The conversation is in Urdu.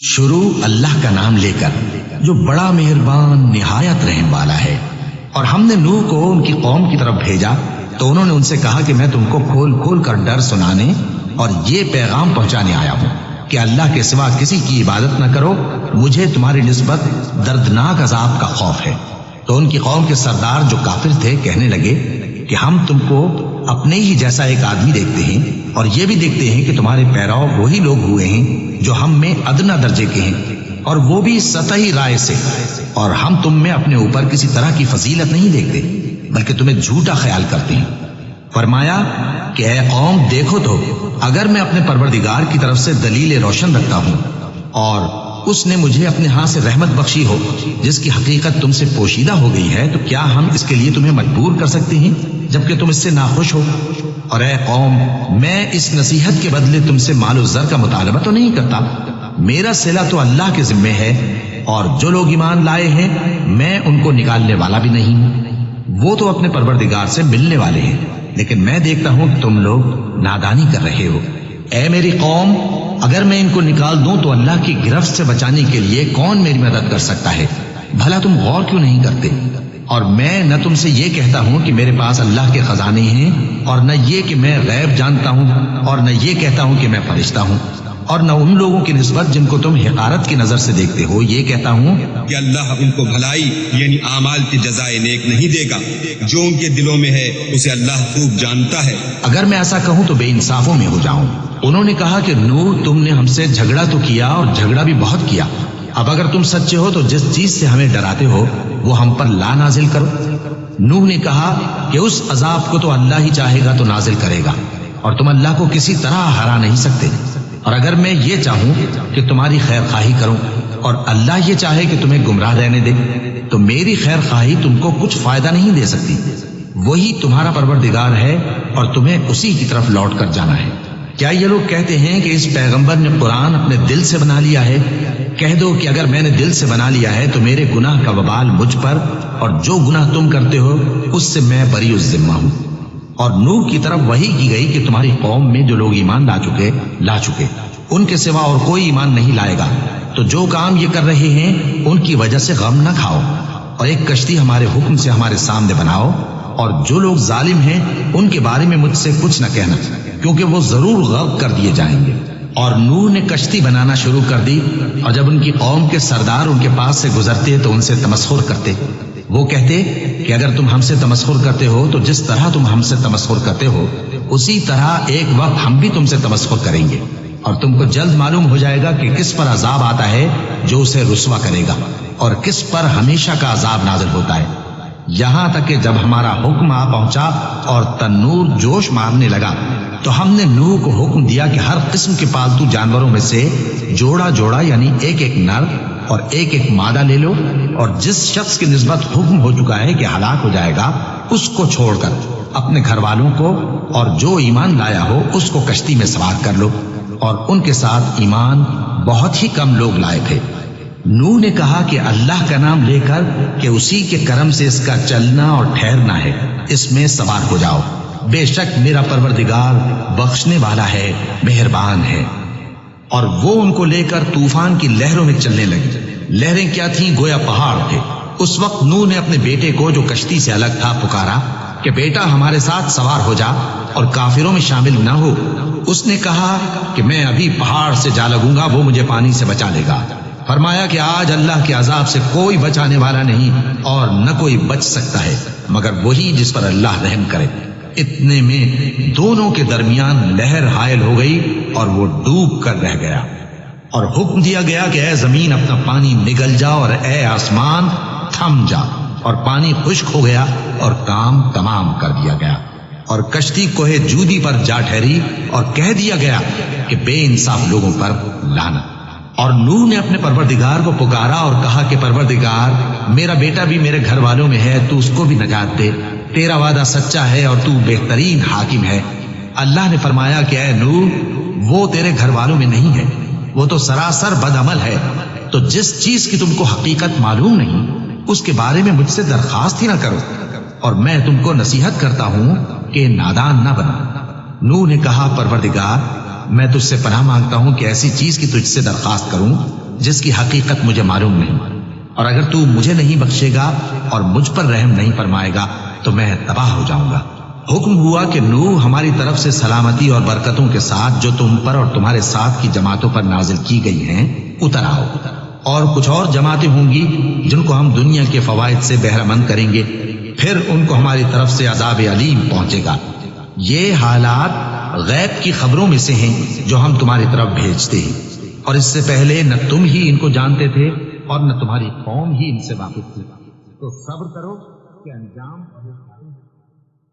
شروع اللہ کا نام لے کر جو بڑا مہربان نہایت رحم والا ہے۔ اور ہم نے نوح کو ان کی قوم کی طرف بھیجا تو انہوں نے ان سے کہا کہ میں تم کو کھول کھول کر ڈر سنانے اور یہ پیغام پہنچانے آیا ہوں کہ اللہ کے سوا کسی کی عبادت نہ کرو، مجھے تمہاری نسبت دردناک عذاب کا خوف ہے۔ تو ان کی قوم کے سردار جو کافر تھے کہنے لگے کہ ہم تم کو اپنے ہی جیسا ایک آدمی دیکھتے ہیں اور یہ بھی دیکھتے ہیں کہ تمہارے پیرو وہی لوگ ہوئے ہیں جو ہم میں ادنا درجے کے ہیں، اور وہ بھی سطحی رائے سے، اور ہم تم میں اپنے اوپر کسی طرح کی فضیلت نہیں دیکھتے بلکہ تمہیں جھوٹا خیال کرتے ہیں۔ فرمایا کہ اے قوم دیکھو تو اگر میں اپنے پروردگار کی طرف سے دلیل روشن رکھتا ہوں اور اس نے مجھے اپنے ہاں سے رحمت بخشی ہو جس کی حقیقت تم سے پوشیدہ ہو گئی ہے، تو کیا ہم اس کے لیے تمہیں مجبور کر سکتے ہیں جبکہ تم اس سے ناخوش ہو؟ اور اے قوم میں اس نصیحت کے بدلے تم سے مال و زر کا مطالبہ تو نہیں کرتا، میرا صلہ تو اللہ کے ذمے ہے، اور جو لوگ ایمان لائے ہیں میں ان کو نکالنے والا بھی نہیں ہوں، وہ تو اپنے پروردگار سے ملنے والے ہیں، لیکن میں دیکھتا ہوں کہ تم لوگ نادانی کر رہے ہو۔ اے میری قوم اگر میں ان کو نکال دوں تو اللہ کی گرفت سے بچانے کے لیے کون میری مدد کر سکتا ہے؟ بھلا تم غور کیوں نہیں کرتے؟ اور میں نہ تم سے یہ کہتا ہوں کہ میرے پاس اللہ کے خزانے ہیں، اور نہ یہ کہ میں غیب جانتا ہوں، اور نہ یہ کہتا ہوں کہ میں فرشتہ ہوں، اور نہ ان لوگوں کی نسبت جن کو تم حقارت کی نظر سے دیکھتے ہو یہ کہتا ہوں کہ اللہ ان کو بھلائی یعنی اعمال کی جزائے نیک نہیں دے گا، جو ان کے دلوں میں ہے اسے اللہ خوب جانتا ہے۔ اگر میں ایسا کہوں تو بے انصافوں میں ہو جاؤں۔ انہوں نے کہا کہ نوح تم نے ہم سے جھگڑا تو کیا اور جھگڑا بھی بہت کیا، اب اگر تم سچے ہو تو جس چیز سے ہمیں ڈراتے ہو وہ ہم پر لا نازل کرو۔ نوح نے کہا کہ اس عذاب کو تو اللہ ہی چاہے گا تو نازل کرے گا، اور تم اللہ کو کسی طرح ہرا نہیں سکتے، اور اگر میں یہ چاہوں کہ تمہاری خیر خواہی کروں اور اللہ یہ چاہے کہ تمہیں گمراہ رہنے دے تو میری خیر خواہی تم کو کچھ فائدہ نہیں دے سکتی، وہی تمہارا پروردگار ہے اور تمہیں اسی کی طرف لوٹ کر جانا ہے۔ کیا یہ لوگ کہتے ہیں کہ اس پیغمبر نے قرآن اپنے دل سے بنا لیا ہے؟ کہہ دو کہ اگر میں نے دل سے بنا لیا ہے تو میرے گناہ کا وبال مجھ پر، اور جو گناہ تم کرتے ہو اس سے میں بری الذمہ ہوں۔ اور نوح کی طرف وحی کی گئی کہ تمہاری قوم میں جو لوگ ایمان لا چکے ان کے سوا اور کوئی ایمان نہیں لائے گا، تو جو کام یہ کر رہے ہیں ان کی وجہ سے غم نہ کھاؤ، اور ایک کشتی ہمارے حکم سے ہمارے سامنے بناؤ، اور جو لوگ ظالم ہیں ان کے بارے میں مجھ سے کچھ نہ کہنا، کیونکہ وہ ضرور غرق کر دیے جائیں گے۔ اور نوح نے کشتی بنانا شروع کر دی، اور جب ان کی قوم کے سردار ان کے پاس سے گزرتے تو ان سے تمسخر کرتے۔ وہ کہتے کہ اگر تم ہم سے تمسخر کرتے ہو تو جس طرح تم ہم سے تمسخر کرتے ہو اسی طرح ایک وقت ہم بھی تم سے تمسخر کریں گے، اور تم کو جلد معلوم ہو جائے گا کہ کس پر عذاب آتا ہے جو اسے رسوا کرے گا، اور کس پر ہمیشہ کا عذاب نازل ہوتا ہے، یہاں تک کہ جب ہمارا حکم آ پہنچا اور تنور جوش مارنے لگا تو ہم نے نوح کو حکم دیا کہ ہر قسم کے پالتو جانوروں میں سے جوڑا جوڑا یعنی ایک ایک نر اور ایک ایک مادہ لے لو، اور جس شخص کی نسبت حکم ہو چکا ہے کہ ہلاک ہو جائے گا اس کو چھوڑ کر اپنے گھر والوں کو اور جو ایمان لایا ہو اس کو کشتی میں سوار کر لو، اور ان کے ساتھ ایمان بہت ہی کم لوگ لائے تھے۔ نوح نے کہا کہ اللہ کا نام لے کر کہ اسی کے کرم سے اس کا چلنا اور ٹھہرنا ہے، اس میں سوار ہو جاؤ، بے شک میرا پروردگار بخشنے والا ہے، مہربان ہے۔ اور وہ ان کو لے کر طوفان کی لہروں میں چلنے لگے۔ لہریں کیا تھیں؟ گویا پہاڑ تھے۔ اس وقت نوح نے اپنے بیٹے کو جو کشتی سے الگ تھا پکارا کہ بیٹا ہمارے ساتھ سوار ہو جا اور کافروں میں شامل نہ ہو۔ اس نے کہا کہ میں ابھی پہاڑ سے جا لگوں گا، وہ مجھے پانی سے بچا لے گا۔ فرمایا کہ آج اللہ کے عذاب سے کوئی بچانے والا نہیں اور نہ کوئی بچ سکتا ہے مگر وہی جس پر اللہ رحم کرے۔ اتنے میں دونوں کے درمیان لہر حائل ہو گئی اور وہ ڈوب کر رہ گیا، اور حکم دیا گیا کہ اے زمین اپنا پانی نگل جا، اور اے آسمان تھم جا، اور پانی خشک ہو گیا اور کام تمام کر دیا گیا، اور کشتی کوہ جودی پر جا ٹھہری، اور کہہ دیا گیا کہ بے انصاف لوگوں پر لعنت۔ اور نوح نے اپنے پروردگار کو پکارا اور کہا کہ پروردگار میرا بیٹا بھی میرے گھر والوں میں ہے، تو اس کو بھی نجات دے، تیرا وعدہ سچا ہے اور تو بہترین حاکم ہے۔ اللہ نے فرمایا کہ اے نوح وہ تیرے گھر والوں میں نہیں ہے، وہ تو سراسر بد عمل ہے، تو جس چیز کی تم کو حقیقت معلوم نہیں اس کے بارے میں مجھ سے درخواست ہی نہ کرو، اور میں تم کو نصیحت کرتا ہوں کہ نادان نہ بنو۔ نوح نے کہا پروردگار میں تجھ سے پناہ مانگتا ہوں کہ ایسی چیز کی تجھ سے درخواست کروں جس کی حقیقت مجھے معلوم نہیں، اور اگر تو مجھے نہیں بخشے گا اور مجھ پر رحم نہیں فرمائے گا تو میں تباہ ہو جاؤں گا۔ حکم ہوا کہ نوح ہماری طرف سے سلامتی اور برکتوں کے ساتھ جو تم پر اور تمہارے ساتھ کی جماعتوں پر نازل کی گئی ہیں اتر آؤ، اور کچھ اور جماعتیں ہوں گی جن کو ہم دنیا کے فوائد سے بہرہ مند کریں گے، پھر ان کو ہماری طرف سے عذاب علیم پہنچے گا۔ یہ حالات غیب کی خبروں میں سے ہیں جو ہم تمہاری طرف بھیجتے ہیں، اور اس سے پہلے نہ تم ہی ان کو جانتے تھے اور نہ تمہاری قوم ہی ان سے واقف تھی، تو صبر کرو کہ انجام